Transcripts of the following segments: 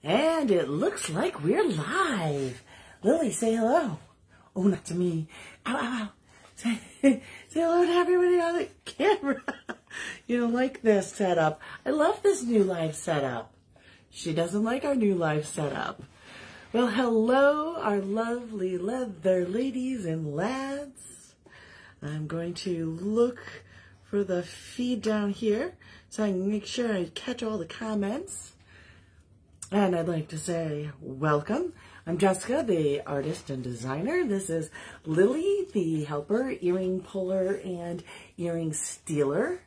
And it looks like we're live. Lily, say hello. Oh, not to me. Ow, ow, ow. Say hello to everybody on the camera. You don't like this setup. I love this new live setup. She doesn't like our new live setup. Well, hello, our lovely leather ladies and lads. I'm going to look for the feed down here so I can make sure I catch all the comments. And I'd like to say welcome. I'm Jessica, the artist and designer. This is Lily, the helper, earring puller, and earring stealer.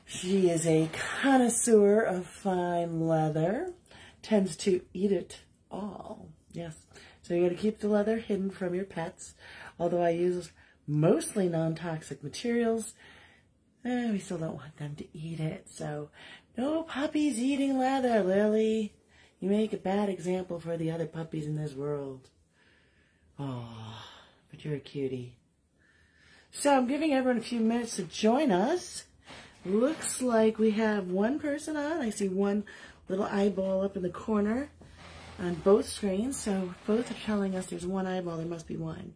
She is a connoisseur of fine leather, tends to eat it all. Yes, so you got to keep the leather hidden from your pets. Although I use mostly non-toxic materials, we still don't want them to eat it. So no puppies eating leather, Lily. You make a bad example for the other puppies in this world. Oh, but you're a cutie. So I'm giving everyone a few minutes to join us. Looks like we have one person on. I see one little eyeball up in the corner on both screens. So both are telling us there's one eyeball. There must be one.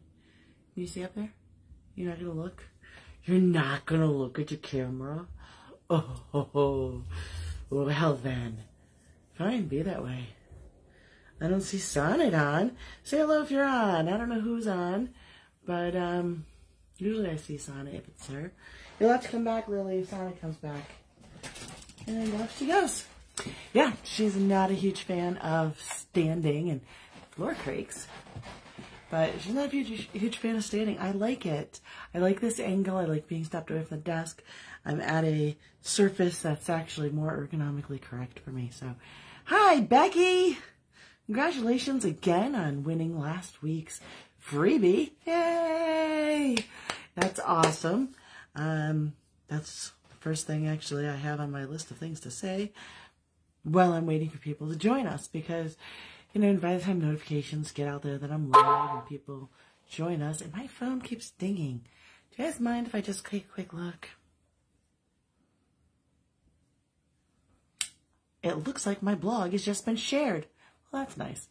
Can you see up there? You're not going to look? You're not going to look at your camera? Oh, well then. Fine, be that way. I don't see Sonnet on. Say hello if you're on. I don't know who's on, but usually I see Sonnet if it's her. You'll have to come back, Lily, if Sonnet comes back. And off she goes. Yeah, she's not a huge fan of standing and floor creaks. But she's not a huge fan of standing. I like it. I like this angle. I like being stepped away from the desk. I'm at a surface that's actually more ergonomically correct for me. So, hi, Becky. Congratulations again on winning last week's freebie. Yay! That's awesome. That's the first thing actually I have on my list of things to say while I'm waiting for people to join us, because you know, by the time notifications get out there that I'm live and people join us, and my phone keeps dinging. Do you guys mind if I just take a quick look? It looks like my blog has just been shared. Well, that's nice.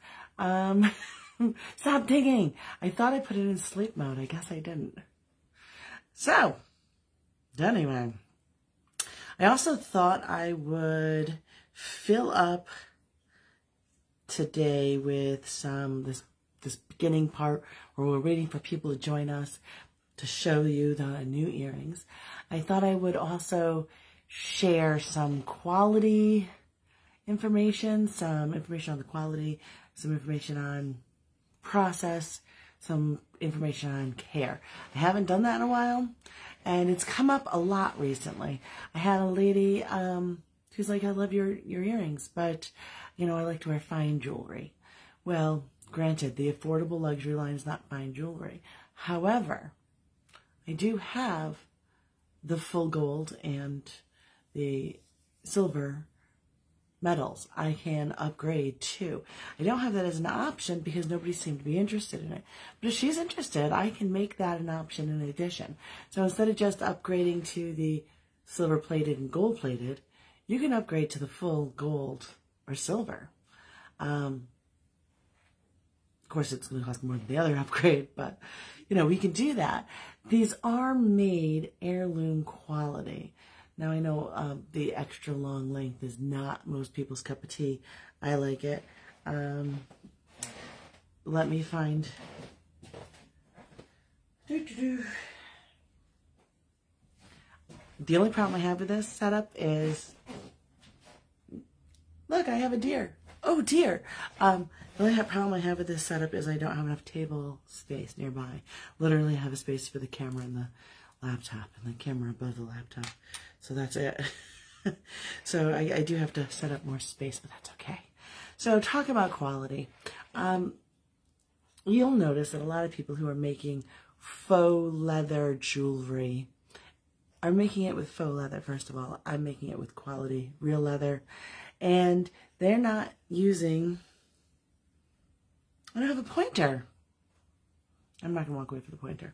Stop dinging. I thought I put it in sleep mode. I guess I didn't. So, anyway, I also thought I would fill up today with this beginning part where we're waiting for people to join us to show you the new earrings. I thought I would also share some quality information, some information on the quality, some information on process, some information on care. I haven't done that in a while, and it's come up a lot recently. I had a lady who's like, I love your earrings, but you know, I like to wear fine jewelry. Well, granted, the affordable luxury line is not fine jewelry. However, I do have the full gold and the silver metals I can upgrade to. I don't have that as an option because nobody seemed to be interested in it. But if she's interested, I can make that an option in addition. So instead of just upgrading to the silver plated and gold plated, you can upgrade to the full gold or silver. Of course, it's going to cost more than the other upgrade, but you know, we can do that. These are made heirloom quality. Now, I know the extra long length is not most people's cup of tea. I like it. Let me find... The only problem I have with this setup is... Look, I have a deer. Oh, dear. The only problem I have with this setup is I don't have enough table space nearby. Literally, I have a space for the camera and the laptop, and the camera above the laptop. So that's it. So I do have to set up more space, but that's okay. So talk about quality. You'll notice that a lot of people who are making faux leather jewelry are making it with faux leather. First of all, I'm making it with quality, real leather. And they're not using... I don't have a pointer. I'm not going to walk away from the pointer.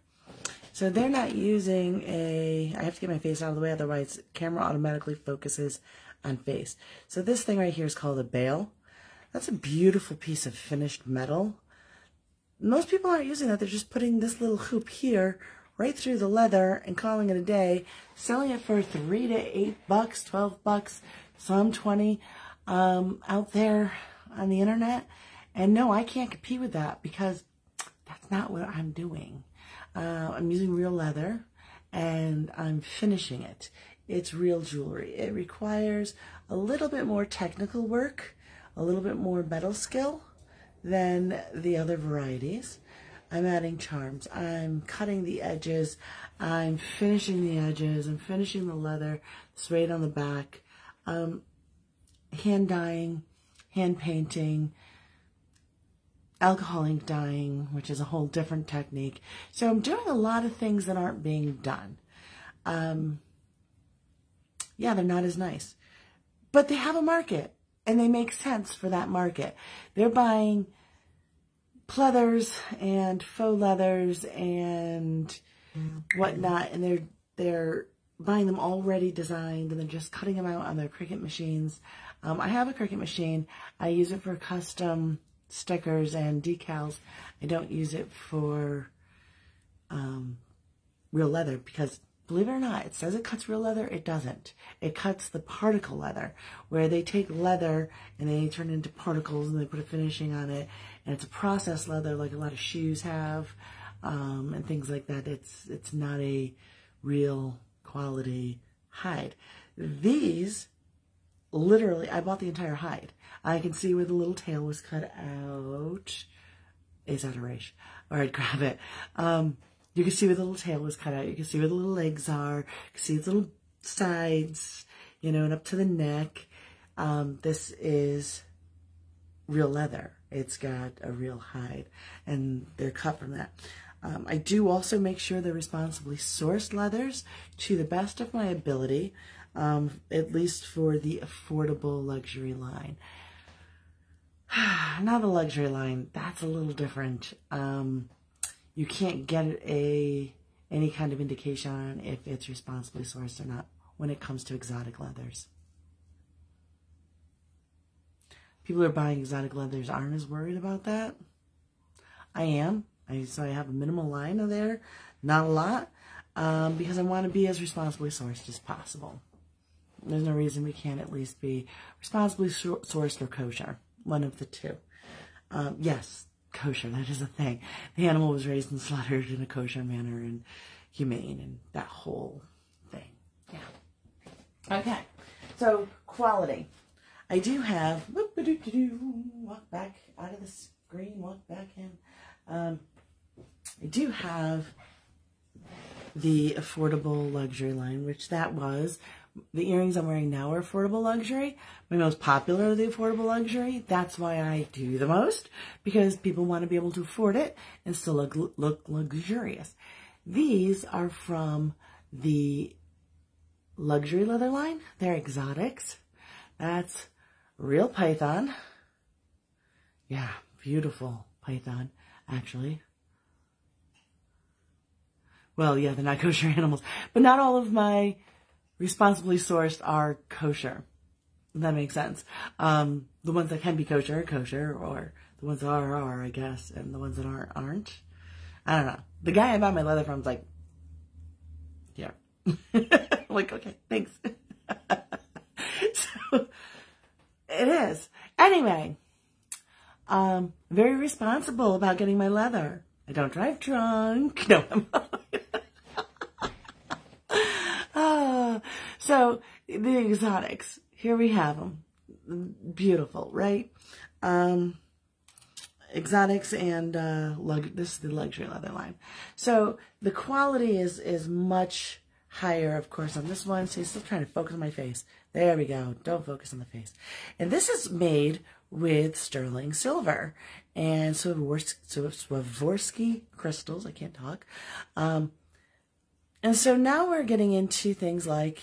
So they're not using a... I have to get my face out of the way, otherwise the camera automatically focuses on face. So this thing right here is called a bail. That's a beautiful piece of finished metal. Most people aren't using that. They're just putting this little hoop here right through the leather and calling it a day, selling it for $3 to $8, 12 bucks, some 20 out there on the internet. And no, I can't compete with that because that's not what I'm doing. I'm using real leather and I'm finishing it. It's real jewelry. It requires a little bit more technical work, a little bit more metal skill than the other varieties. I'm adding charms. I'm cutting the edges. I'm finishing the edges. I'm finishing the leather, suede on the back. Hand dyeing, hand painting, alcohol ink dyeing, which is a whole different technique. So I'm doing a lot of things that aren't being done. Yeah, they're not as nice. But they have a market, and they make sense for that market. They're buying pleathers and faux leathers and whatnot, and they're buying them already designed, and they're just cutting them out on their Cricut machines. I have a Cricut machine. I use it for custom stickers and decals. I don't use it for real leather because, believe it or not, it says it cuts real leather. It doesn't. It cuts the particle leather, where they take leather and they turn it into particles and they put a finishing on it. And it's a processed leather like a lot of shoes have and things like that. It's not a real quality hide. These, literally, I bought the entire hide. I can see where the little tail was cut out. Is that a race? All right, grab it. You can see where the little tail was cut out. You can see where the little legs are. You can see its little sides, you know, and up to the neck. This is real leather. It's got a real hide, and they're cut from that. I do also make sure they're responsibly sourced leathers to the best of my ability, at least for the affordable luxury line. Now the luxury line, that's a little different. You can't get any kind of indication on if it's responsibly sourced or not when it comes to exotic leathers. People who are buying exotic leathers aren't as worried about that. I am. So I have a minimal line of there, not a lot, because I want to be as responsibly sourced as possible. There's no reason we can't at least be responsibly sourced or kosher. One of the two. Yes, kosher, that is a thing. The animal was raised and slaughtered in a kosher manner and humane and that whole thing. Yeah. Okay, so quality. I do have, walk back out of the screen, walk back in. I do have the affordable luxury line, which that was. The earrings I'm wearing now are affordable luxury. My most popular of the affordable luxury. That's why I do the most, because people want to be able to afford it and still look luxurious. These are from the luxury leather line. They're exotics. That's real python. Yeah, beautiful python, actually. Well, yeah, they're not kosher animals, but not all of my responsibly sourced are kosher. If that makes sense. The ones that can be kosher are kosher, or the ones that are, I guess, and the ones that aren't. I don't know. The guy I bought my leather from was like, yeah. I'm like, okay, thanks. So, it is. Anyway, very responsible about getting my leather. I don't drive drunk. No, I'm so the exotics, here we have them. Beautiful, right? Exotics and this is the luxury leather line. So the quality is much higher, of course, on this one. So you're still trying to focus on my face. There we go. Don't focus on the face. And this is made with sterling silver and Swarovski crystals. I can't talk. And so now we're getting into things like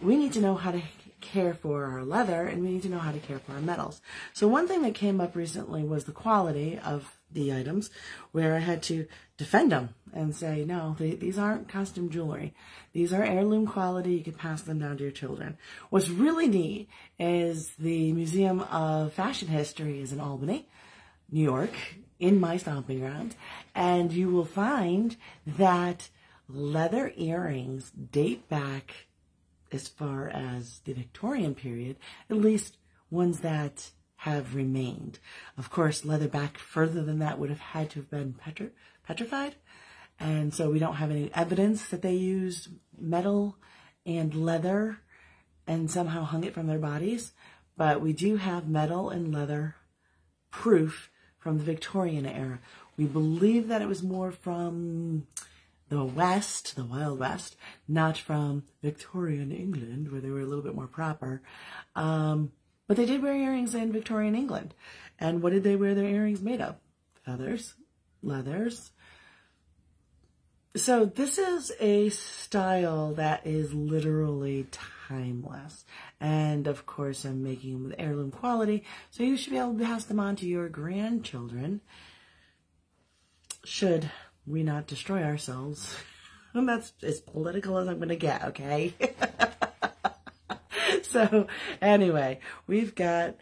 we need to know how to care for our leather, and we need to know how to care for our metals. So one thing that came up recently was the quality of the items where I had to defend them and say, no, these aren't costume jewelry. These are heirloom quality. You can pass them down to your children. What's really neat is the Museum of Fashion History is in Albany, New York, in my stomping ground. And you will find that leather earrings date back as far as the Victorian period, at least ones that have remained. Of course, leather back further than that would have had to have been petrified. And so we don't have any evidence that they used metal and leather and somehow hung it from their bodies. But we do have metal and leather proof from the Victorian era. We believe that it was more from the West, the Wild West, not from Victorian England, where they were a little bit more proper. But they did wear earrings in Victorian England. And what did they wear their earrings made of? Feathers, leathers. So this is a style that is literally timeless. And of course, I'm making them with heirloom quality. So you should be able to pass them on to your grandchildren, should we not destroy ourselves. And that's as political as I'm going to get, okay? So anyway, we've got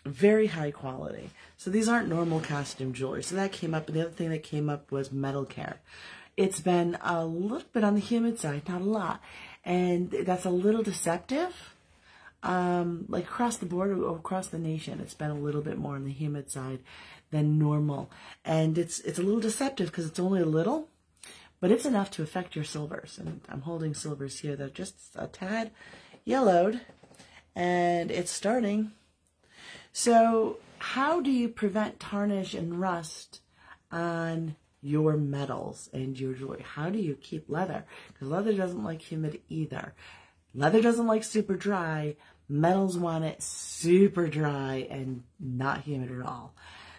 very high quality. So these aren't normal costume jewelry. So that came up. And the other thing that came up was metal care. It's been a little bit on the humid side, not a lot. And that's a little deceptive. Like across the board or across the nation, it's been a little bit more on the humid side than normal. And it's a little deceptive because it's only a little. But it's enough to affect your silvers. And I'm holding silvers here that are just a tad yellowed. And it's starting. So how do you prevent tarnish and rust on your metals and your jewelry? How do you keep leather? Because leather doesn't like humid either. Leather doesn't like super dry. Metals want it super dry and not humid at all.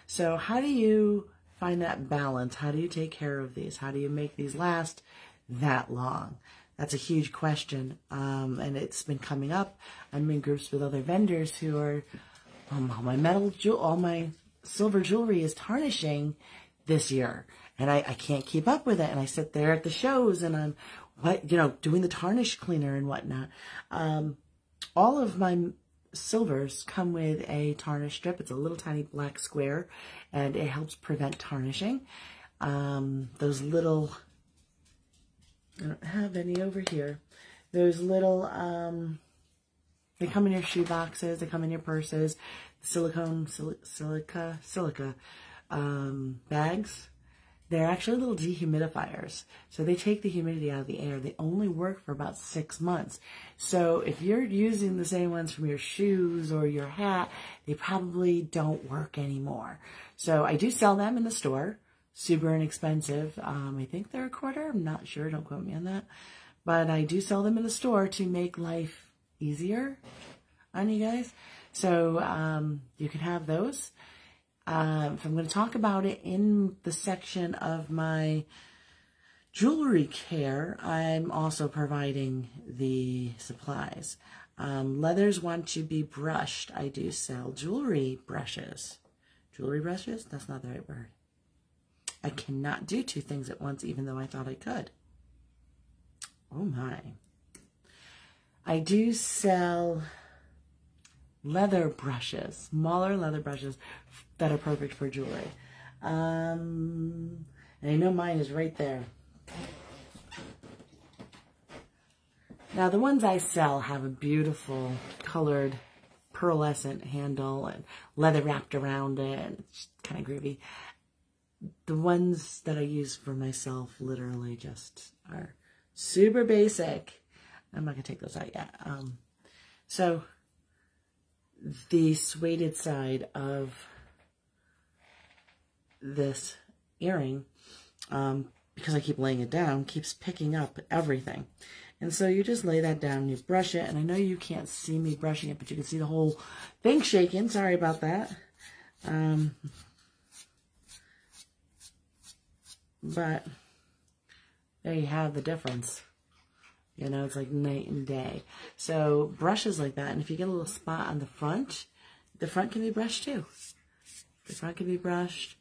So how do you find that balance? How do you take care of these? How do you make these last that long? That's a huge question, and it's been coming up. I'm in groups with other vendors who are, all my silver jewelry is tarnishing this year, and I can't keep up with it. And I sit there at the shows, and I'm, doing the tarnish cleaner and whatnot. All of my silvers come with a tarnish strip. It's a little tiny black square, and it helps prevent tarnishing. Those little, I don't have any over here. Those little, they come in your shoe boxes, they come in your purses, silica bags. They're actually little dehumidifiers. So they take the humidity out of the air. They only work for about 6 months. So if you're using the same ones from your shoes or your hat, they probably don't work anymore. So I do sell them in the store. Super inexpensive. I think they're $25. I'm not sure. Don't quote me on that. But I do sell them in the store to make life easier on you guys. So you can have those. If I'm going to talk about it in the section of my jewelry care, I'm also providing the supplies. Leathers want to be brushed. I do sell jewelry brushes. Jewelry brushes? That's not the right word. I cannot do 2 things at once, even though I thought I could. Oh my. I do sell leather brushes, smaller leather brushes that are perfect for jewelry. And I know mine is right there. Now the ones I sell have a beautiful colored pearlescent handle and leather wrapped around it, and it's kind of groovy. The ones that I use for myself literally just are super basic. I'm not going to take those out yet. So the suede side of this earring, because I keep laying it down, keeps picking up everything. And so you just lay that down, you brush it, and I know you can't see me brushing it, but you can see the whole thing shaking. Sorry about that. But there you have the difference. You know, it's like night and day. So brushes like that, and if you get a little spot on the front can be brushed too. The front can be brushed.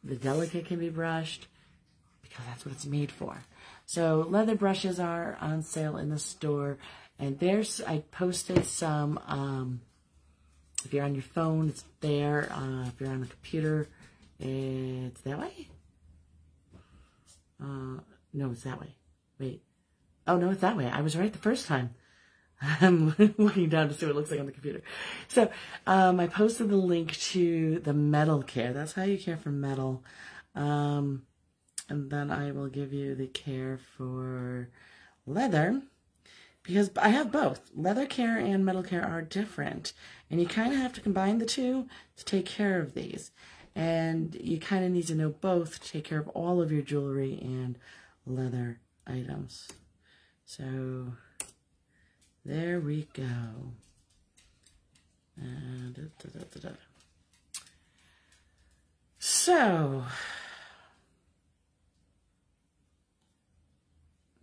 The delicate can be brushed because that's what it's made for. So leather brushes are on sale in the store. And I posted some, if you're on your phone, it's there. If you're on the computer, it's that way. No, it's that way. Wait. Oh, no, it's that way. I was right the first time. I'm looking down to see what it looks like on the computer. So, I posted the link to the metal care. That's how you care for metal. And then I will give you the care for leather. Because I have both. Leather care and metal care are different. And you kind of have to combine the two to take care of these. And you kind of need to know both to take care of all of your jewelry and leather items. So, there we go. And So,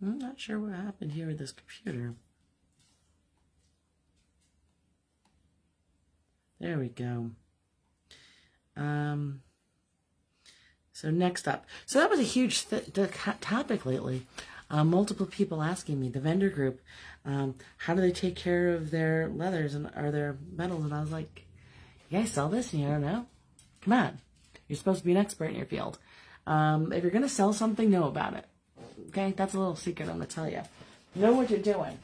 I'm not sure what happened here with this computer. There we go. So next up. So that was a huge topic lately. Multiple people asking me, the vendor group, how do they take care of their leathers or their metals? And I was like, you guys sell this and you don't know? Come on. You're supposed to be an expert in your field. If you're going to sell something, know about it. Okay? That's a little secret I'm going to tell you. Know what you're doing.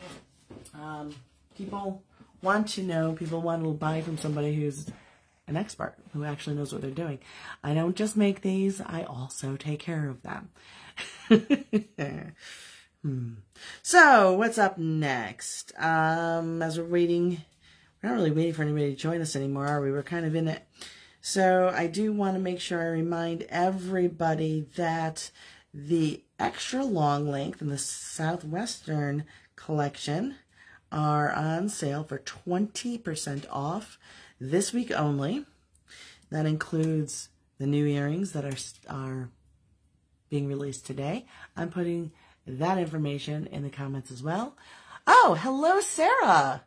People want to know. People want to buy from somebody who's an expert, who actually knows what they're doing. I don't just make these. I also take care of them. So, what's up next? As we're waiting, we're not really waiting for anybody to join us anymore, are we? We're kind of in it. So, I do want to make sure I remind everybody that the extra long length and the Southwestern collection are on sale for 20% off this week only. That includes the new earrings that are being released today. I'm putting that information in the comments as well. Oh, hello, Sarah.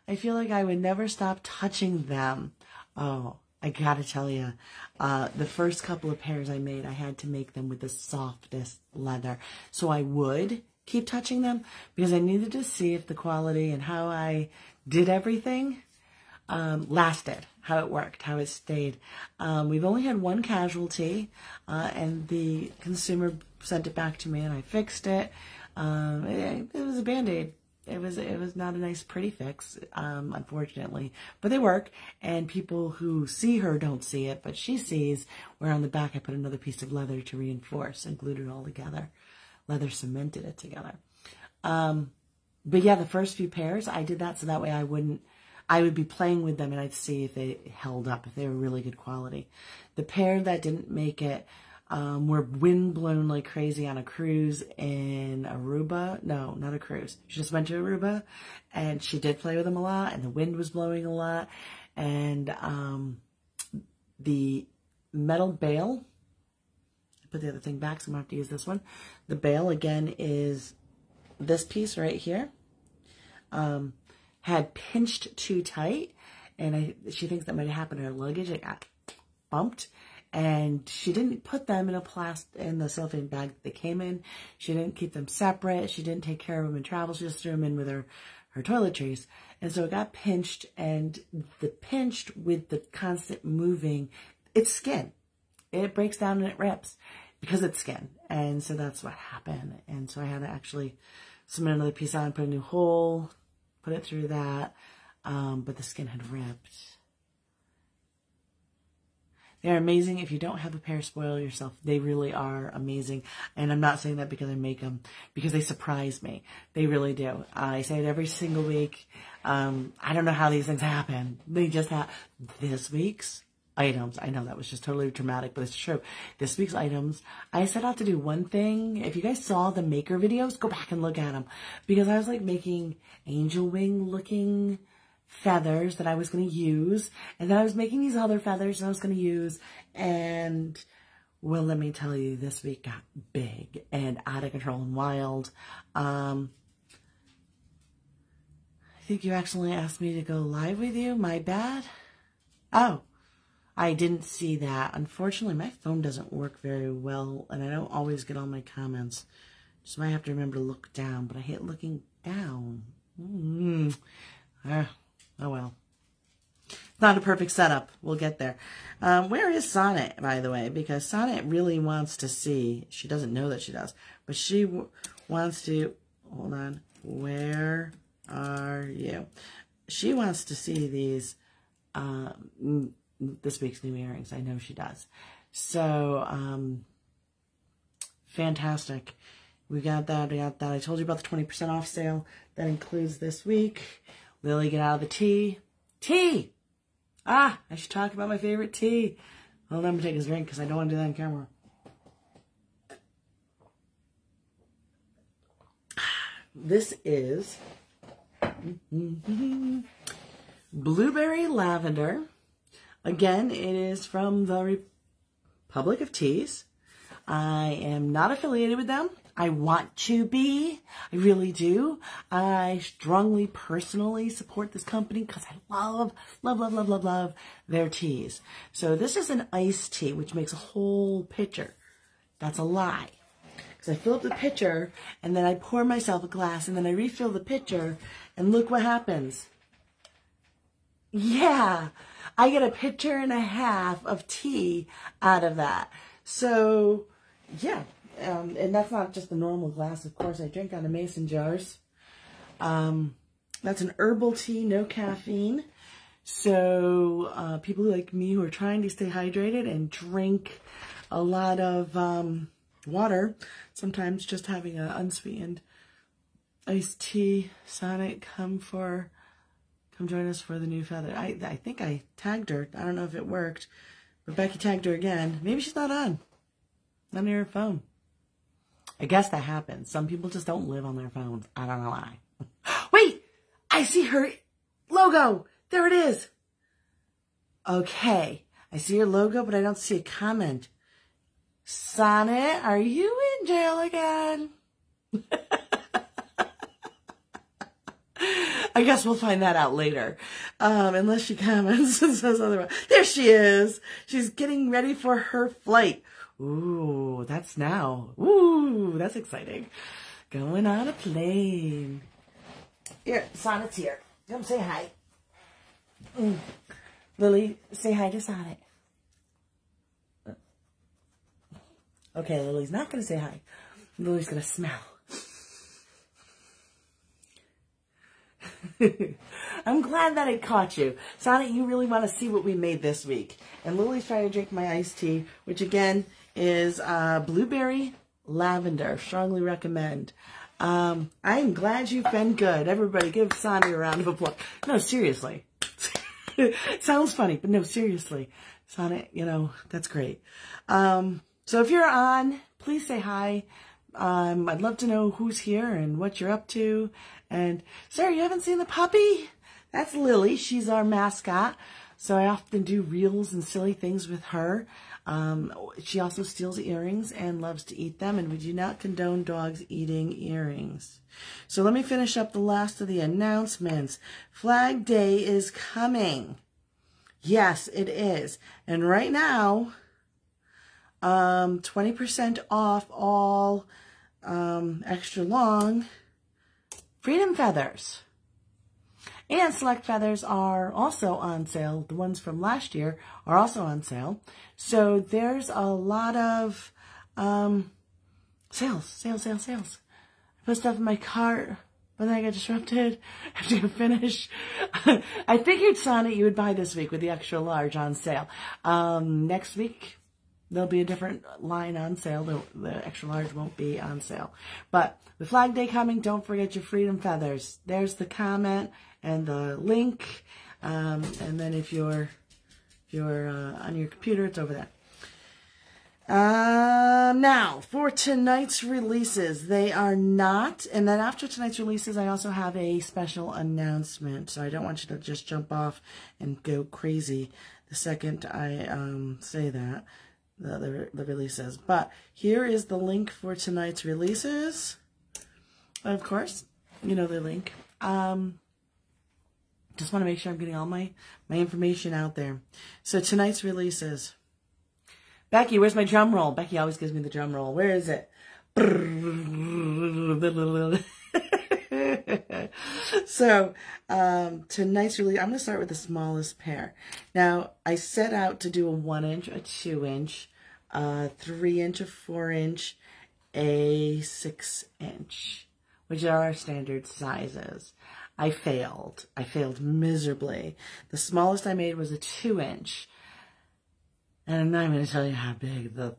I feel like I would never stop touching them. Oh, I gotta tell you, the first couple of pairs I made, I had to make them with the softest leather. So I would keep touching them because I needed to see if the quality and how I did everything lasted, how it worked, how it stayed. We've only had one casualty, and the consumer sent it back to me, and I fixed it. It was a Band-Aid. It was not a nice, pretty fix, unfortunately, but they work. And people who see her don't see it, but she sees. Where on the back I put another piece of leather to reinforce and glued it all together. Leather cemented it together. But yeah, the first few pairs I did that so that way I would be playing with them and I'd see if they held up, if they were really good quality. The pair that didn't make it were wind blown like crazy on a cruise in Aruba. No, not a cruise. She just went to Aruba and she did play with them a lot and the wind was blowing a lot. And the metal bail, put the other thing back so I'm going to have to use this one. The bail again is this piece right here. Had pinched too tight, and she thinks that might have happened to her luggage. It got bumped, and she didn't put them in the cellophane bag that they came in. She didn't keep them separate. She didn't take care of them in travel. She just threw them in with her toiletries, and so it got pinched. And the pinched with the constant moving, it's skin. It breaks down and it rips because it's skin, and so that's what happened. And so I had to actually cement another piece on, put a new hole. Put it through that, but the skin had ripped. They're amazing. If you don't have a pair, spoil yourself. They really are amazing. And I'm not saying that because I make them, because they surprise me. They really do. I say it every single week. I don't know how these things happen. They just happen. This week's items, I know that was just totally dramatic, but it's true. This week's items, I set out to do one thing. If you guys saw the maker videos, go back and look at them. Because I was like making angel wing looking feathers that I was going to use. And then I was making these other feathers that I was going to use. And, well, let me tell you, this week got big and out of control and wild. I think you actually asked me to go live with you. My bad. Oh. I didn't see that. Unfortunately, my phone doesn't work very well, and I don't always get all my comments. Just might have to remember to look down, but I hate looking down. Oh well. Not a perfect setup. We'll get there. Where is Sonnet, by the way? Because Sonnet really wants to see. She doesn't know that she does, but she wants to. Hold on. Where are you? She wants to see these. This week's new earrings. I know she does. So fantastic. We got that. I told you about the 20% off sale. That includes this week. Lily, get out of the tea. Tea! I should talk about my favorite tea. Hold on, I'm going to take his drink because I don't want to do that on camera. This is Blueberry Lavender. Again, it is from the Republic of Teas. I am not affiliated with them. I want to be. I really do. I strongly, personally support this company because I love their teas. So this is an iced tea, which makes a whole pitcher. That's a lie. Because I fill up the pitcher, and then I pour myself a glass, and then I refill the pitcher, and look what happens. Yeah, I get a pitcher and a half of tea out of that. So, yeah. And that's not just a normal glass, of course. I drink out of mason jars. That's an herbal tea, no caffeine. So people like me who are trying to stay hydrated and drink a lot of water, sometimes just having an unsweetened iced tea. Sonic, come join us for the new feather. I think I tagged her. I don't know if it worked, but Becky tagged her again. Maybe she's not on. Not near her phone. I guess that happens. Some people just don't live on their phones. I don't know why. Wait! I see her logo! There it is! Okay. I see your logo, but I don't see a comment. Sonnet, are you in jail again? I guess we'll find that out later. Unless she comments and says otherwise. There she is! She's getting ready for her flight. Ooh, that's now. Ooh, that's exciting. Going on a plane. Here, Sonnet's here. Come say hi. Lily, say hi to Sonnet. Okay, Lily's not going to say hi. Lily's going to smell. I'm glad that I caught you. Sonnet, you really want to see what we made this week. And Lily's trying to drink my iced tea, which again is Blueberry Lavender. Strongly recommend. I'm glad you've been good. Everybody give Sonnet a round of applause. No, seriously. Sounds funny, but no, seriously. Sonnet, you know, that's great. So if you're on, please say hi. I'd love to know who's here and what you're up to. And, Sarah, you haven't seen the puppy? That's Lily. She's our mascot. So I often do reels and silly things with her. She also steals earrings and loves to eat them. And we do not condone dogs eating earrings. So let me finish up the last of the announcements. Flag Day is coming. Yes, it is. And right now, 20% off all extra long Freedom feathers. And select feathers are also on sale. The ones from last year are also on sale. So there's a lot of sales. I put stuff in my cart, but then I got disrupted. I have to go finish. I figured, Sonnet, you would buy this week with the extra large on sale. Next week, there'll be a different line on sale. The extra large won't be on sale. But with Flag Day coming, don't forget your Freedom feathers. There's the comment and the link. And then if you're on your computer, it's over there. Now, for tonight's releases, they are not. And then after tonight's releases, I also have a special announcement. So I don't want you to just jump off and go crazy the second I say that. The releases. But here is the link for tonight's releases. Of course, you know the link. Just want to make sure I'm getting all my information out there. So tonight's releases. Becky, where's my drum roll? Becky always gives me the drum roll. Where is it? So tonight's release, I'm going to start with the smallest pair. Now, I set out to do a 1 inch, a 2 inch, a 3 inch, a 4 inch, a 6 inch, which are our standard sizes. I failed miserably. The smallest I made was a 2 inch. And I'm going to tell you how big the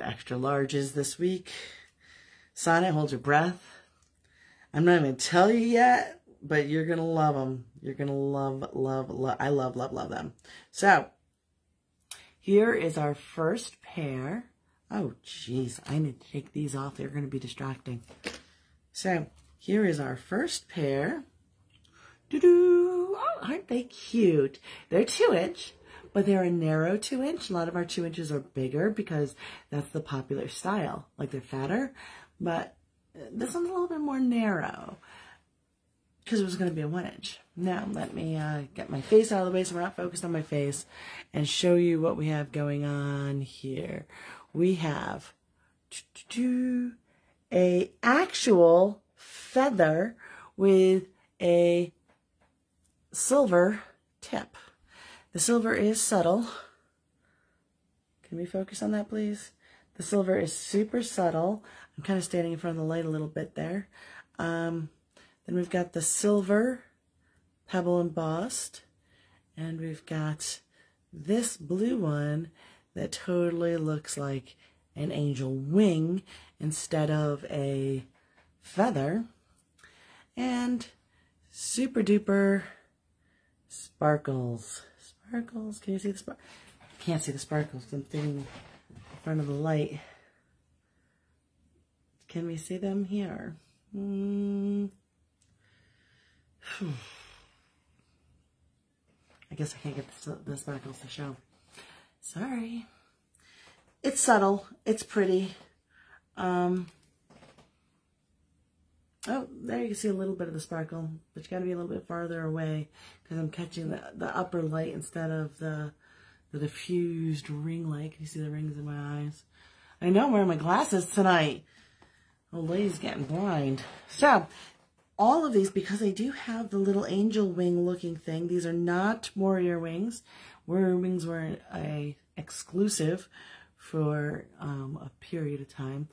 extra large is this week. Sonnet, hold your breath. I'm not going to tell you yet, but you're going to love them. You're going to love. I love them. So, here is our first pair. Oh, geez. I need to take these off. They're going to be distracting. So, here is our first pair. Doo-doo. Oh, aren't they cute? They're 2 inch, but they're a narrow 2 inch. A lot of our 2 inches are bigger because that's the popular style. Like they're fatter, but this one's a little bit more narrow because it was going to be a 1 inch. Now, let me get my face out of the way so we're not focused on my face and show you what we have going on here. We have a actual feather with a silver tip. The silver is subtle. Can we focus on that, please? The silver is super subtle. I'm kind of standing in front of the light a little bit there. Then we've got the silver pebble embossed. And we've got this blue one that totally looks like an angel wing instead of a feather. And super duper sparkles. Sparkles. Can you see the sparkles? I can't see the sparkles because I'm standing in front of the light. Can we see them here? I guess I can't get the sparkles to show. Sorry. It's subtle. It's pretty. Oh, there you can see a little bit of the sparkle, but you got to be a little bit farther away because I'm catching the upper light instead of the diffused ring light. Can you see the rings in my eyes? I know I'm wearing my glasses tonight. Old lady's getting blind. So, all of these, because they do have the little angel wing looking thing, these are not warrior wings. Warrior wings were a exclusive for a period of time,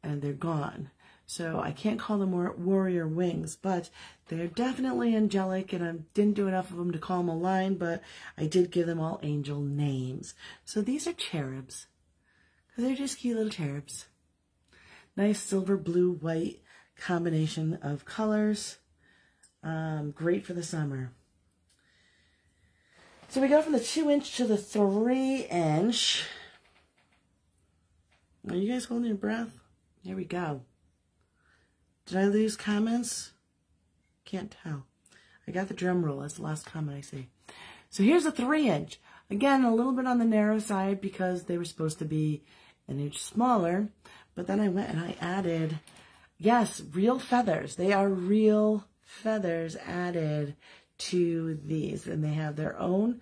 and they're gone. So I can't call them warrior wings, but they're definitely angelic, and I didn't do enough of them to call them a line, but I did give them all angel names. So these are cherubs, because they're just cute little cherubs. Nice silver, blue, white combination of colors. Great for the summer. So we go from the 2 inch to the 3 inch. Are you guys holding your breath? Here we go. Did I lose comments? Can't tell. I got the drum roll. That's the last comment I see. So here's a 3 inch. Again, a little bit on the narrow side because they were supposed to be an inch smaller. But then I went and I added, yes, real feathers. They are real feathers added to these. And they have their own,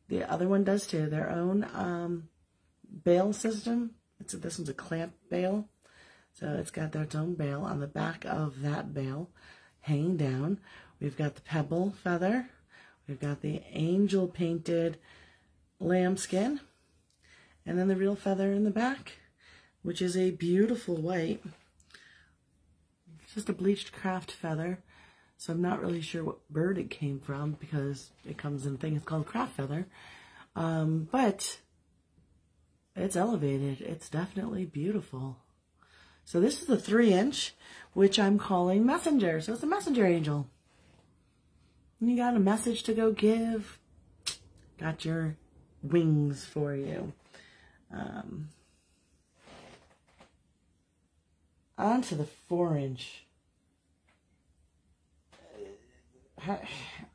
the other one does too, their own bail system. This one's a clamp bail. So it's got its own bail. On the back of that bail, hanging down, we've got the pebble feather. We've got the angel painted lambskin. And then the real feather in the back, which is a beautiful white. It's just a bleached craft feather. So I'm not really sure what bird it came from because it comes in a thing. It's called craft feather. But it's elevated. It's definitely beautiful. So this is the 3 inch, which I'm calling messenger. So it's a messenger angel. And you got a message to go give. Got your wings for you. On to the 4 inch.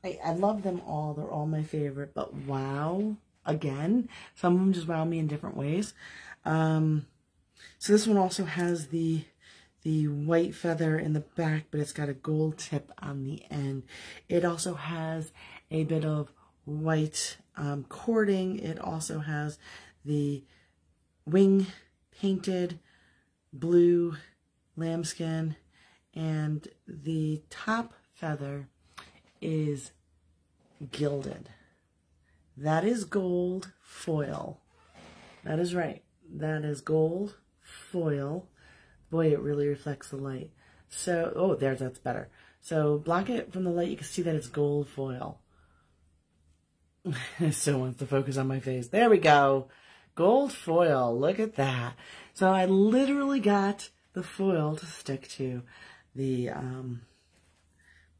I love them all. They're all my favorite. But wow, again, some of them just wow me in different ways. So this one also has the the white feather in the back, but it's got a gold tip on the end. It also has a bit of white cording. It also has the wing painted blue lambskin, and the top feather is gilded. That is gold foil. That is right. That is gold foil. Boy, it really reflects the light. So, oh, that's better. So block it from the light. You can see that it's gold foil. It still wants to focus on my face. There we go. Gold foil. Look at that. So I literally got the foil to stick to the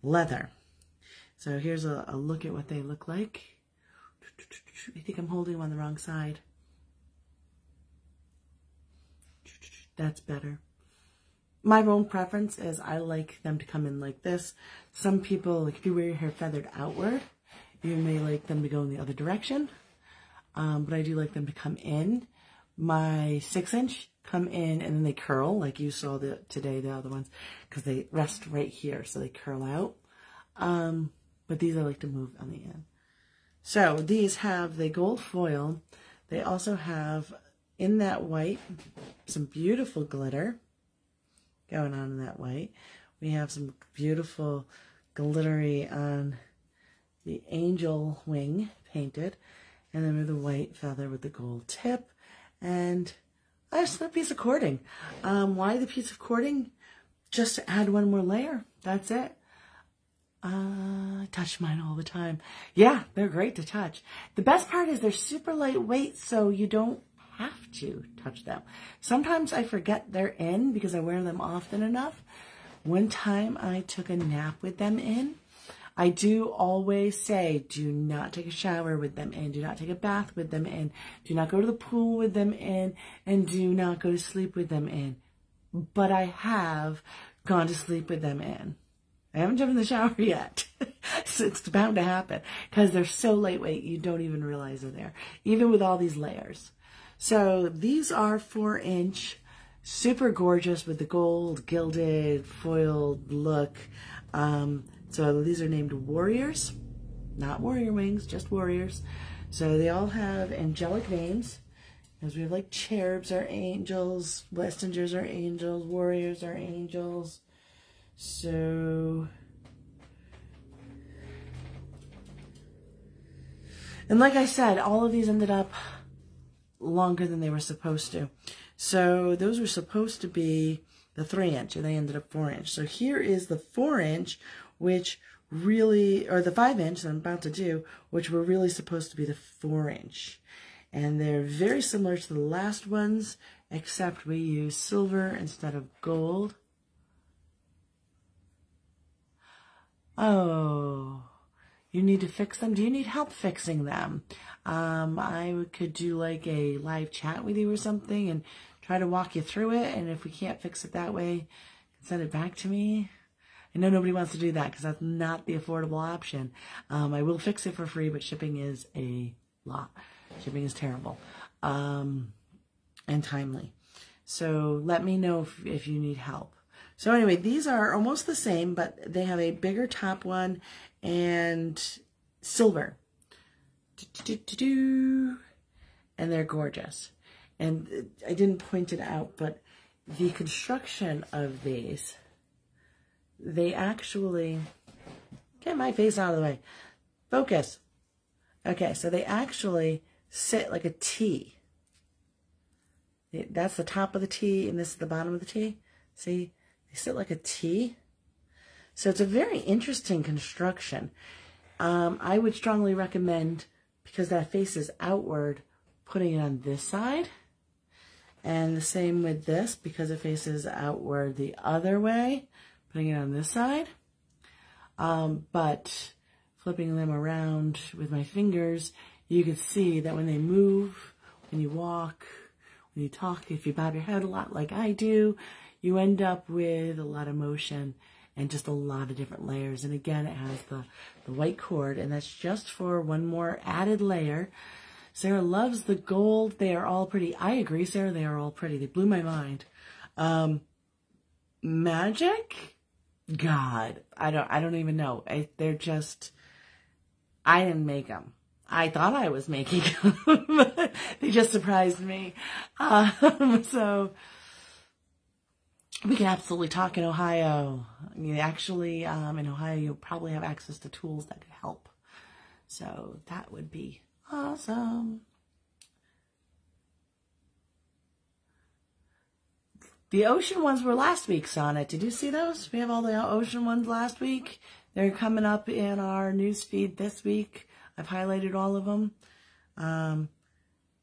leather. So here's a look at what they look like. I think I'm holding them on the wrong side. That's better. My own preference is I like them to come in like this. Some people, like if you wear your hair feathered outward, you may like them to go in the other direction. But I do like them to come in. My 6-inch come in and then they curl, like you saw today, the other ones, because they rest right here, so they curl out. But these I like to move on the end. So these have the gold foil. They also have, in that white, some beautiful glitter going on in that white. We have some beautiful glittery on the angel wing painted. And then with the white feather with the gold tip. And I just a piece of cording. Why the piece of cording? Just to add one more layer. That's it. I touch mine all the time. Yeah, they're great to touch. The best part is they're super lightweight, so you don't have to touch them. Sometimes I forget they're in because I wear them often enough. One time I took a nap with them in. I do always say, do not take a shower with them in. Do not take a bath with them in. Do not go to the pool with them in. And do not go to sleep with them in. But I have gone to sleep with them in. I haven't jumped in the shower yet. So it's bound to happen. Because they're so lightweight, you don't even realize they're there. Even with all these layers. So these are 4-inch. Super gorgeous with the gold, gilded, foiled look. So these are named Warriors, not Warrior Wings, just Warriors. So they all have angelic names. Because we have like cherubs are angels, messengers are angels, warriors are angels. So, and like I said, all of these ended up longer than they were supposed to. So those were supposed to be the 3-inch, and they ended up 4-inch. So here is the 4-inch, which really, or the 5-inch that I'm about to do, which were really supposed to be the 4-inch. And they're very similar to the last ones, except we use silver instead of gold. Oh, you need to fix them? Do you need help fixing them? I could do like a live chat with you or something and try to walk you through it. And if we can't fix it that way, send it back to me. I know nobody wants to do that because that's not the affordable option. I will fix it for free, but shipping is a lot. Shipping is terrible and timely. So let me know if you need help. So anyway, these are almost the same, but they have a bigger top one and silver. And they're gorgeous. And I didn't point it out, but the construction of these, they actually, get my face out of the way, focus. Okay, so they actually sit like a T. That's the top of the T, and this is the bottom of the T. See, they sit like a T. So it's a very interesting construction. I would strongly recommend, because that faces outward, putting it on this side. And the same with this, because it faces outward the other way, putting it on this side. But flipping them around with my fingers, you can see that when they move, when you walk, when you talk, if you bob your head a lot like I do, you end up with a lot of motion and just a lot of different layers. And again, it has the white cord, and that's just for one more added layer. Sarah loves the gold. They are all pretty. I agree, Sarah, they are all pretty. They blew my mind. magic? God, I don't even know. They're just, I didn't make them. I thought I was making them. They just surprised me. So we can absolutely talk in Ohio. I mean, actually, in Ohio, you'll probably have access to tools that could help. So that would be awesome. The ocean ones were last week's on it. Did you see those? We have all the ocean ones last week. They're coming up in our news feed this week. I've highlighted all of them. And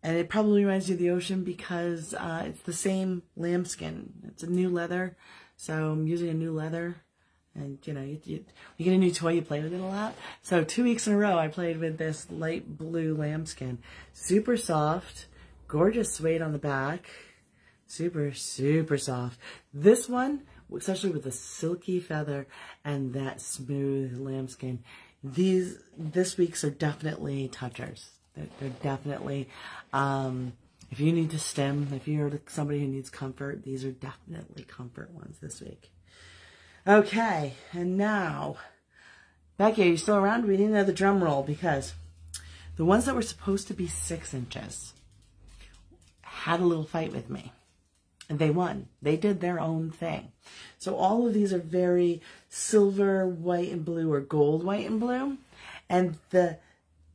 it probably reminds you of the ocean because it's the same lambskin. It's a new leather. So I'm using a new leather. And, you know, you get a new toy, you play with it a lot. So 2 weeks in a row, I played with this light blue lambskin. Super soft. Gorgeous suede on the back. Super, super soft. This one, especially with the silky feather and that smooth lambskin, this week's are definitely touchers. They're definitely, if you need to stem, if you're somebody who needs comfort, these are definitely comfort ones this week. Okay, and now, Becky, are you still around? We need another drum roll because the ones that were supposed to be 6 inches had a little fight with me. And they won. They did their own thing. So all of these are very silver, white, and blue, or gold, white, and blue. And the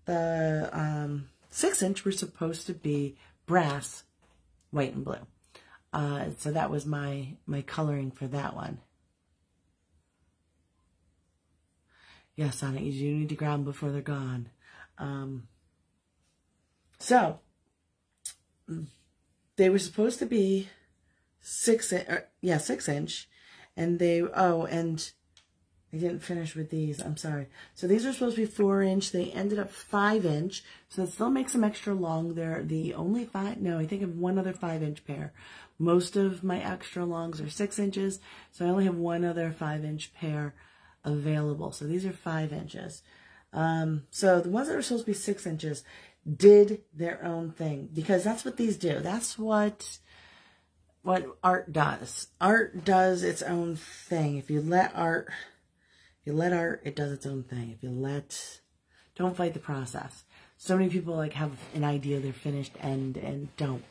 6-inch were supposed to be brass, white, and blue. So that was my coloring for that one. Yes, Sonic, you do need to grab them before they're gone. So they were supposed to be 6 inch, and and I didn't finish with these. I'm sorry. So these are supposed to be 4 inch. They ended up 5 inch, so it still makes them extra long. They're the only I think of one other 5-inch pair. Most of my extra longs are 6 inches, so I only have one other 5-inch pair available. So these are 5 inches. So the ones that are supposed to be 6 inches did their own thing because that's what these do. That's what art does. Art does its own thing. If you let art, it does its own thing. Don't fight the process. So many people like have an idea they're finished and don't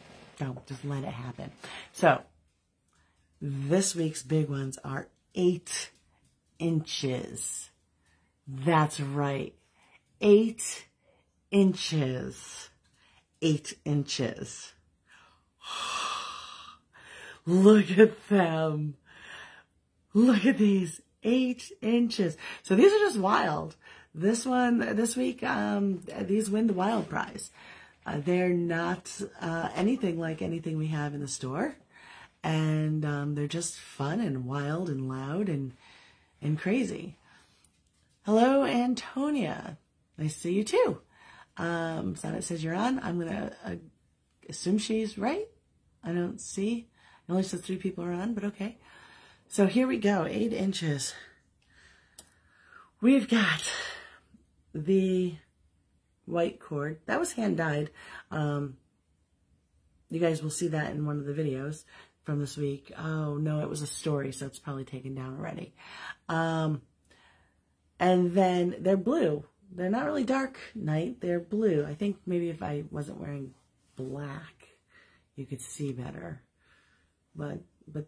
just let it happen. So this week's big ones are 8 inches. That's right. 8 inches. 8 inches. Look at them. Look at these 8 inches. So these are just wild. This week, these win the wild prize. They're not anything like anything we have in the store. And they're just fun and wild and loud and crazy. Hello, Antonia. Nice to see you too. Sonnet says you're on. I'm going to assume she's right. I don't see. It only says 3 people are on, but okay. So here we go, 8 inches. We've got the white cord. That was hand dyed. You guys will see that in one of the videos from this week. Oh, no, it was a story, so it's probably taken down already. And then they're blue. They're not really dark night. They're blue. I think maybe if I wasn't wearing black, you could see better. But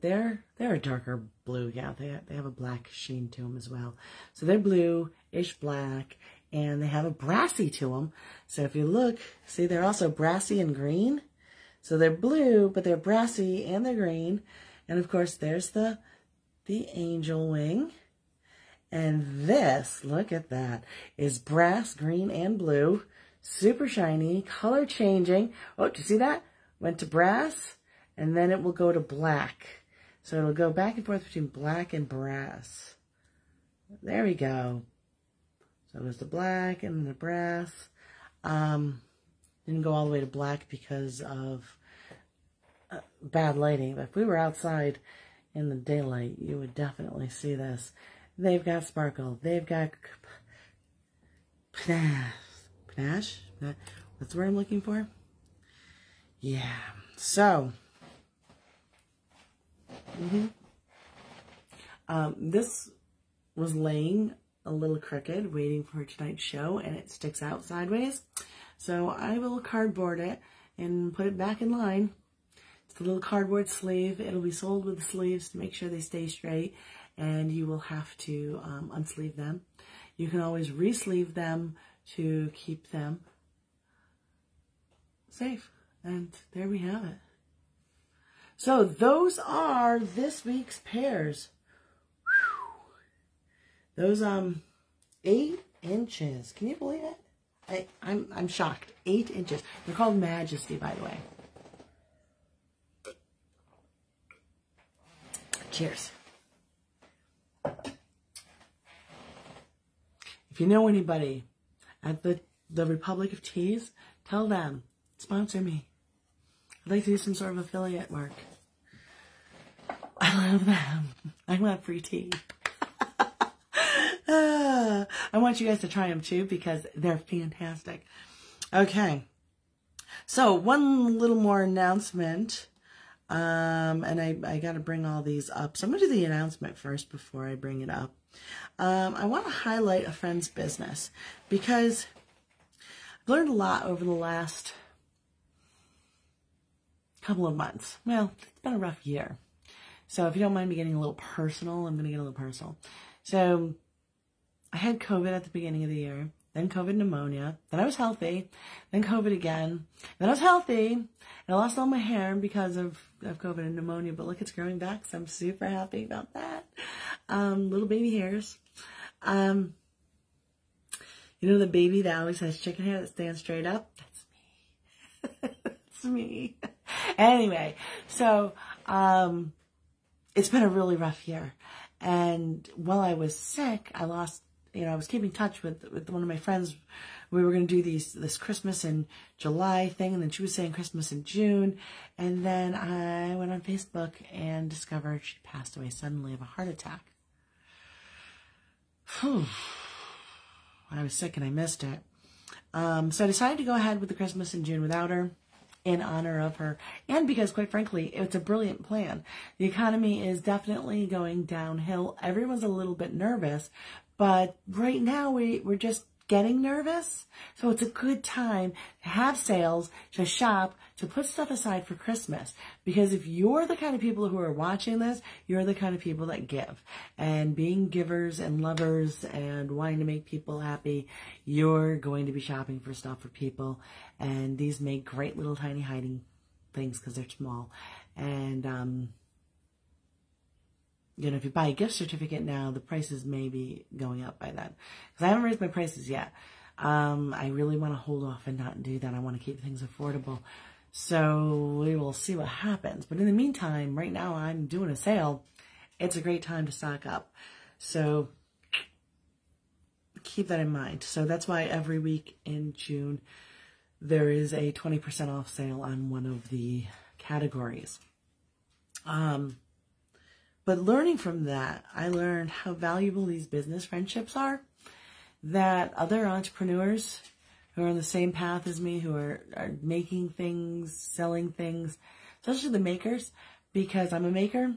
they're a darker blue. Yeah, they have a black sheen to them as well. So they're blue-ish black, and they have a brassy to them. So if you look, see, they're also brassy and green. So they're blue, but they're brassy and they're green. And of course, there's the angel wing. And this, look at that, is brass, green, and blue. Super shiny, color changing. Oh, do you see that? Went to brass. And then it will go to black. So it'll go back and forth between black and brass. There we go. So there's the black and the brass. Didn't go all the way to black because of bad lighting. But if we were outside in the daylight, you would definitely see this. They've got sparkle. They've got panache. Panache? That's the word I'm looking for? Yeah. So... This was laying a little crooked, waiting for tonight's show, and it sticks out sideways. So I will cardboard it and put it back in line. It's a little cardboard sleeve. It'll be sold with the sleeves to make sure they stay straight, and you will have to unsleeve them. You can always re-sleeve them to keep them safe. And there we have it. So those are this week's pairs. Whew. Those 8 inches. Can you believe it? I'm shocked. 8 inches. They're called Majesty, by the way. Cheers. If you know anybody at the Republic of Teas, tell them, sponsor me. I'd like to do some sort of affiliate work. I love them. I want free tea. I want you guys to try them too because they're fantastic. Okay. So one little more announcement. And I got to bring all these up. So I'm going to do the announcement first before I bring it up. I want to highlight a friend's business because I've learned a lot over the last couple of months. Well, it's been a rough year. So if you don't mind me getting a little personal, I'm going to get a little personal. So I had COVID at the beginning of the year, then COVID pneumonia, then I was healthy, then COVID again, then I was healthy, and I lost all my hair because of COVID and pneumonia, but look, it's growing back, so I'm super happy about that. Little baby hairs. You know the baby that always has chicken hair that stands straight up? That's me. That's me. Anyway, so it's been a really rough year. And while I was sick, I lost, I was keeping touch with one of my friends. We were going to do this Christmas in July thing, and then she was saying Christmas in June. And then I went on Facebook and discovered she passed away suddenly of a heart attack. Whew. I was sick and I missed it. So I decided to go ahead with the Christmas in June without her, in honor of her, and because, quite frankly, it's a brilliant plan. The economy is definitely going downhill. Everyone's a little bit nervous, but right now we're just getting nervous. So it's a good time to have sales, to shop, to put stuff aside for Christmas. Because if you're the kind of people who are watching this, you're the kind of people that give. And being givers and lovers and wanting to make people happy, you're going to be shopping for stuff for people. And these make great little tiny hiding things because they're small. And, if you buy a gift certificate now, the prices may be going up by then. Because I haven't raised my prices yet. I really want to hold off and not do that. I want to keep things affordable. So we will see what happens. But in the meantime, right now I'm doing a sale. It's a great time to stock up. So keep that in mind. So that's why every week in June, there is a 20% off sale on one of the categories. But learning from that, I learned how valuable these business friendships are, that other entrepreneurs who are on the same path as me, who are making things, selling things, especially the makers, because I'm a maker,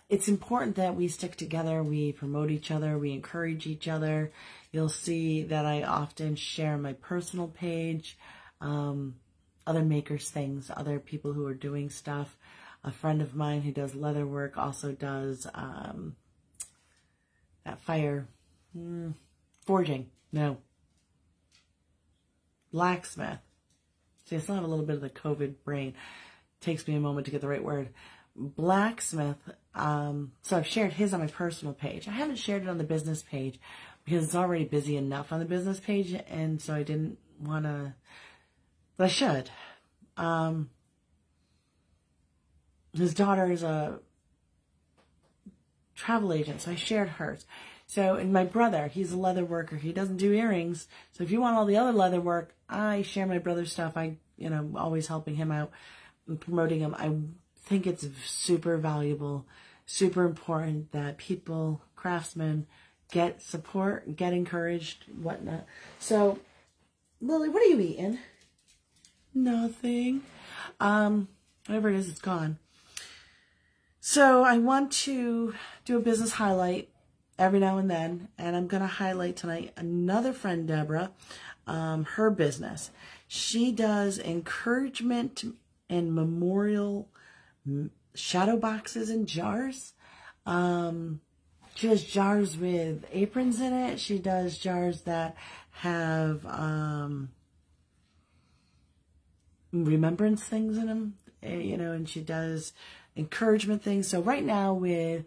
it's important that we stick together, we promote each other, we encourage each other. You'll see that I often share on my personal page, other makers' things, other people who are doing stuff. A friend of mine who does leather work also does that forging. No. Blacksmith. See, I still have a little bit of the COVID brain. Takes me a moment to get the right word. Blacksmith. So I've shared his on my personal page. I haven't shared it on the business page because it's already busy enough on the business page, and so I didn't want to, but I should. His daughter is a travel agent, so I shared hers. So, and my brother, he's a leather worker. He doesn't do earrings. So if you want all the other leather work, I share my brother's stuff. Always helping him out and promoting him. I think it's super valuable, super important that people, craftsmen, get support, get encouraged, whatnot. So, Lily, what are you eating? Nothing. Whatever it is, it's gone. So I want to do a business highlight every now and then, and I'm going to highlight tonight another friend, Deborah, her business. She does encouragement and memorial shadow boxes and jars. She does jars with aprons in it. She does jars that have remembrance things in them, you know, and she does encouragement things. So right now with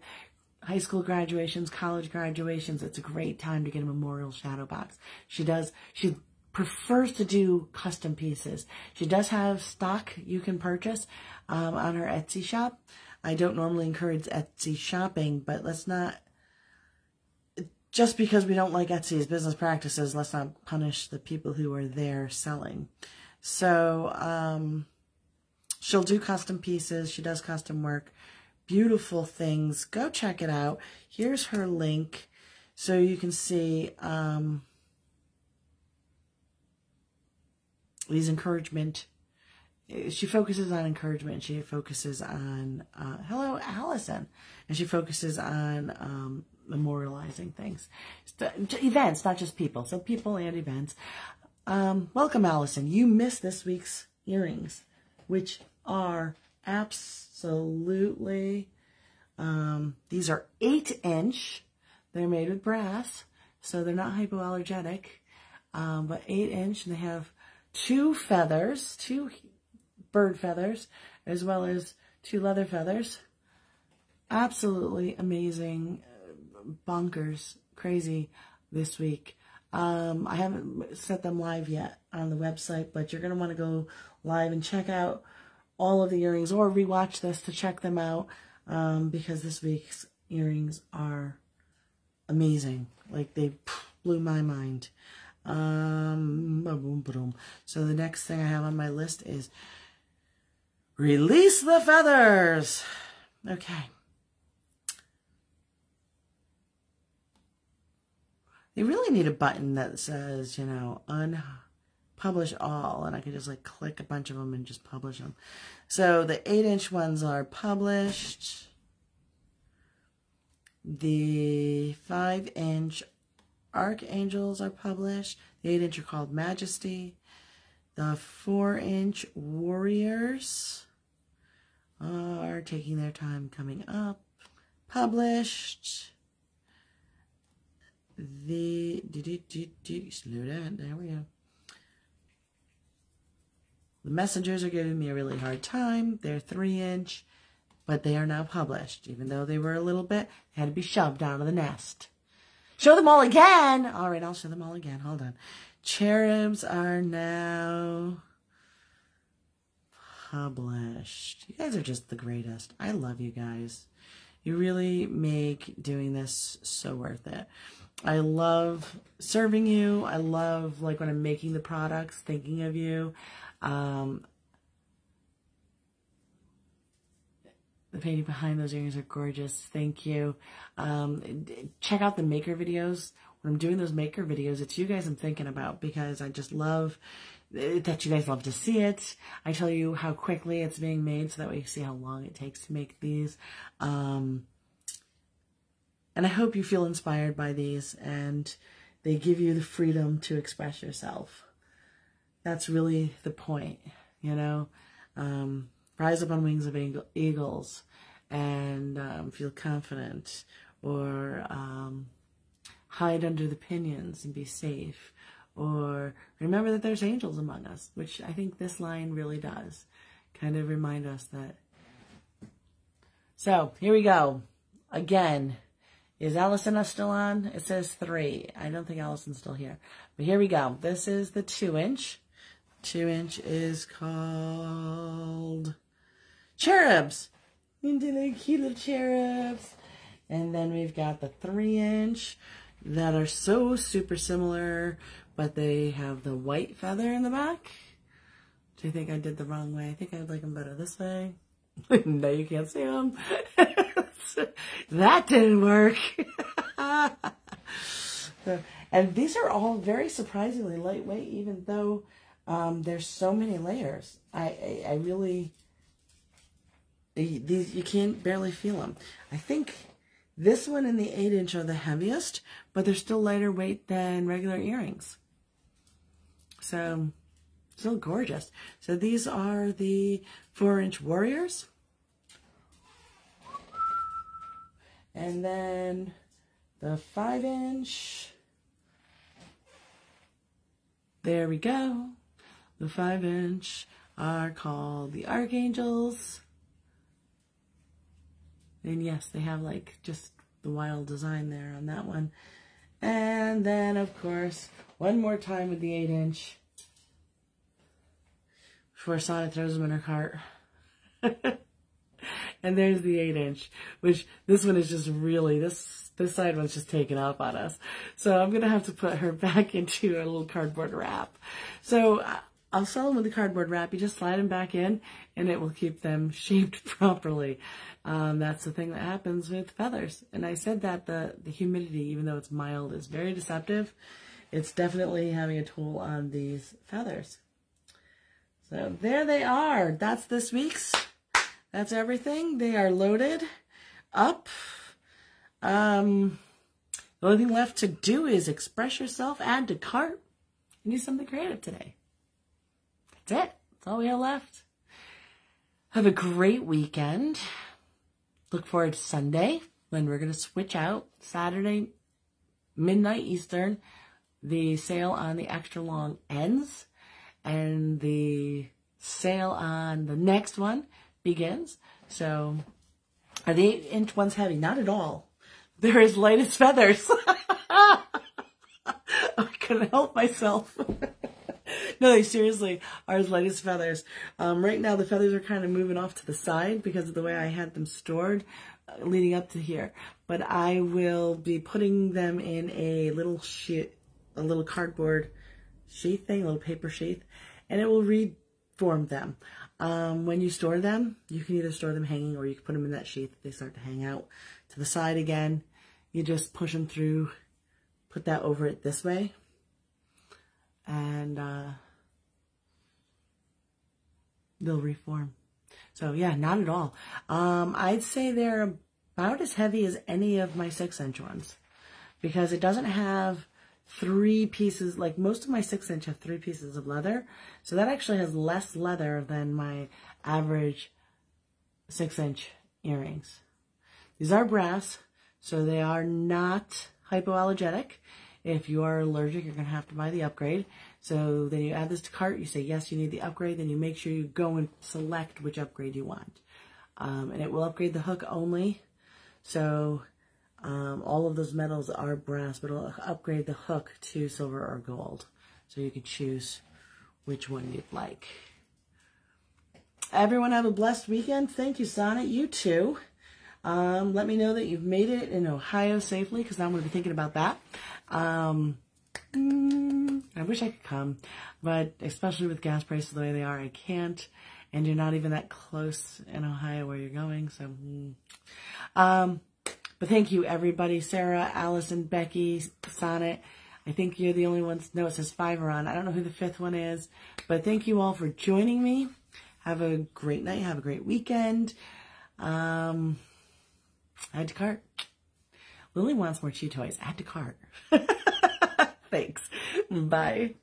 high school graduations, college graduations, it's a great time to get a memorial shadow box. She prefers to do custom pieces. She does have stock you can purchase on her Etsy shop. I don't normally encourage Etsy shopping, but let's not, just because we don't like Etsy's business practices, let's not punish the people who are there selling. So she'll do custom pieces. She does custom work. Beautiful things. Go check it out. Here's her link so you can see these encouragement. She focuses on encouragement. She focuses on, hello, Allison. And she focuses on memorializing things. Events, not just people. So people and events. Welcome, Allison. You missed this week's earrings, which are absolutely, these are 8-inch. They're made with brass, so they're not hypoallergenic, but 8-inch, and they have 2 feathers, 2 bird feathers, as well as 2 leather feathers. Absolutely amazing, bonkers, crazy this week. I haven't set them live yet on the website, but you're going to want to go live and check out all of the earrings, or rewatch this to check them out, because this week's earrings are amazing. Like, they blew my mind. So the next thing I have on my list is release the feathers. Okay. They really need a button that says, you know, unpublish all, and I can just like click a bunch of them and just publish them. So the 8-inch ones are published. The 5-inch Archangels are published. The 8-inch are called Majesty. The 4-inch Warriors are taking their time coming up. Published. The slow down, there we go. The Messengers are giving me a really hard time. They're 3-inch, but they are now published. Even though they were a little bit, they had to be shoved out of the nest. Show them all again. All right, I'll show them all again. Hold on. Cherubs are now published. You guys are just the greatest. I love you guys. You really make doing this so worth it. I love serving you. I love, like, when I'm making the products, thinking of you. The painting behind those earrings are gorgeous. Thank you. Check out the maker videos. When I'm doing those maker videos, it's you guys I'm thinking about, because I just love that you guys love to see it. I tell you how quickly it's being made, so that way you see how long it takes to make these. And I hope you feel inspired by these, and they give you the freedom to express yourself. That's really the point, you know. Rise up on wings of eagles and feel confident, or hide under the pinions and be safe, or remember that there's angels among us, which I think this line really does kind of remind us that. So here we go. Again, is Allison still on? It says 3. I don't think Allison's still here. But here we go. This is the 2-inch. 2-inch is called Cherubs. Into the cute little cherubs. And then we've got the 3-inch that are so super similar, but they have the white feather in the back. Do you think I did the wrong way? I think I'd like them better this way. No, you can't see them. That didn't work. And these are all very surprisingly lightweight, even though there's so many layers. I really These, you can't barely feel them. I think this one and the 8-inch are the heaviest, but they're still lighter weight than regular earrings. So, still gorgeous. So these are the 4-inch Warriors. And then the 5-inch. There we go. The 5-inch are called the Archangels. And yes, they have like just the wild design there on that one. And then, of course, one more time with the 8-inch before Sonnet throws them in her cart. And there's the 8-inch, which this one is just really, this side one's just taken up on us. So I'm going to have to put her back into a little cardboard wrap. So I'll sell them with the cardboard wrap. You just slide them back in and it will keep them shaped properly. That's the thing that happens with feathers. And I said that the humidity, even though it's mild, is very deceptive. It's definitely having a toll on these feathers. So there they are. That's this week's. That's everything. They are loaded up. The only thing left to do is express yourself, add to cart, and do something creative today. That's it. That's all we have left. Have a great weekend. Look forward to Sunday when we're going to switch out. Saturday, midnight Eastern, the sale on the extra long ends, and the sale on the next one begins. So, are the 8-inch ones heavy? Not at all. They're as light as feathers. I couldn't help myself. No, they seriously are as light as feathers. Right now, the feathers are kind of moving off to the side because of the way I had them stored leading up to here. But I will be putting them in a little sheet, a little cardboard sheath thing, a little paper sheath, and it will reform them. When you store them, you can either store them hanging or you can put them in that sheath. They start to hang out to the side again. You just push them through, put that over it this way, and they'll reform. So yeah, not at all. I'd say they're about as heavy as any of my 6-inch ones because it doesn't have 3 pieces, like most of my 6-inch have 3 pieces of leather. So that actually has less leather than my average 6-inch earrings. These are brass, so they are not hypoallergenic. If you are allergic, you're going to have to buy the upgrade. So then you add this to cart, you say, yes, you need the upgrade, then you make sure you go and select which upgrade you want. And it will upgrade the hook only. So all of those metals are brass, but it'll upgrade the hook to silver or gold. So you can choose which one you'd like. Everyone have a blessed weekend. Thank you, Sonnet. You too. Let me know that you've made it in Ohio safely, because I'm going to be thinking about that. I wish I could come, but especially with gas prices the way they are, I can't. And you're not even that close in Ohio where you're going. So, but thank you, everybody. Sarah, Allison, Becky, Sonnet. I think you're the only ones. No, it says 5 are on. I don't know who the 5th one is, but thank you all for joining me. Have a great night. Have a great weekend. Add to cart. Lily wants more Chew Toys. Add to cart. Thanks. Bye.